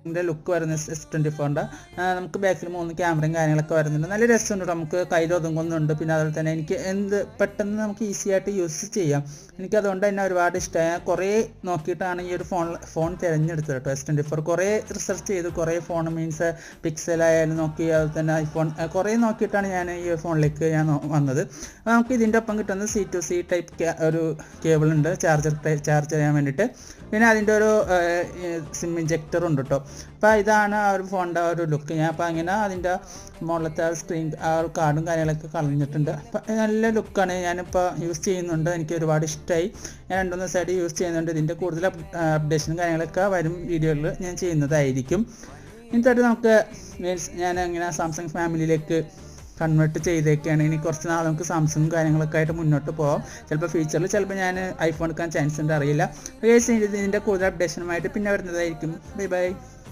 ഇതിൻ്റെ ലുക്ക് വരുന്ന S24 നമുക്ക് ബാക്കിൽ 3 ക്യാമറയും കാര്യങ്ങളൊക്കെ വരുന്നുണ്ട്. നല്ല രസമുണ്ട്, നമുക്ക് കയ്യിൽ ഒതുങ്ങുന്നുണ്ട്. പിന്നെ അതുപോലെ തന്നെ എനിക്ക് പെട്ടെന്ന് നമുക്ക് ഈസി ആയിട്ട് യൂസ് ചെയ്യാം. എനിക്കതുകൊണ്ട് തന്നെ ഒരുപാട് ഇഷ്ടമായി. കുറേ നോക്കിയിട്ടാണ് ഈ ഒരു ഫോൺ തിരഞ്ഞെടുത്തത് കേട്ടോ. S24 കുറേ റിസർച്ച് ചെയ്തു, കുറേ ഫോൺ മീൻസ് പിക്സലായാലും നോക്കി, അതുപോലെ തന്നെ ഐഫോൺ കുറേ നോക്കിയിട്ടാണ് ഞാൻ ഈ ഫോണിലേക്ക് വന്നത്. നമുക്ക് ഇതിൻ്റെ ഒപ്പം കിട്ടുന്നത് C2C ടൈപ്പ് ഒരു കേബിൾ ഉണ്ട്, ചാർജ് ചെയ്യാൻ വേണ്ടിയിട്ട്. പിന്നെ അതിൻ്റെ ഒരു സിം ഇഞ്ചക്ടറും ഉണ്ട് കേട്ടോ. അപ്പോൾ ഇതാണ് ആ ഒരു ഫോണിൻ്റെ ഒരു ലുക്ക്. ഞാൻ അപ്പോൾ അങ്ങനെ അതിൻ്റെ മുകളിലത്തെ ആ സ്ക്രീൻ ആ ഒരു കാർഡും കാര്യങ്ങളൊക്കെ കളഞ്ഞിട്ടുണ്ട്. അപ്പോൾ നല്ല ലുക്കാണ്, ഞാനിപ്പോൾ യൂസ് ചെയ്യുന്നുണ്ട്. എനിക്ക് ഒരുപാട് ഇഷ്ടമായി. ഞാൻ 2-3 ദിവസമായിട്ട് യൂസ് ചെയ്യുന്നുണ്ട്. ഇതിൻ്റെ കൂടുതൽ അപ്ഡേഷനും കാര്യങ്ങളൊക്കെ വരും വീഡിയോയിൽ ഞാൻ ചെയ്യുന്നതായിരിക്കും. ഇനിത്തായിട്ട് നമുക്ക് മീൻസ് ഞാൻ അങ്ങനെ സാംസങ് ഫാമിലിയിലേക്ക് കൺവേർട്ട് ചെയ്തേക്കാണ്. ഇനി കുറച്ച് നാൾ നമുക്ക് സാംസങ് കാര്യങ്ങളൊക്കെ ആയിട്ട് മുന്നോട്ട് പോകാം. ചിലപ്പോൾ ഫ്യൂച്ചറിൽ ചിലപ്പോൾ ഞാൻ ഐഫോൺ എടുക്കാൻ ചാൻസ് ഉണ്ട്, അറിയില്ല. ഇതിൻ്റെ കൂടുതൽ അപ്ഡേഷനുമായിട്ട് പിന്നെ വരുന്നതായിരിക്കും. Bye bye.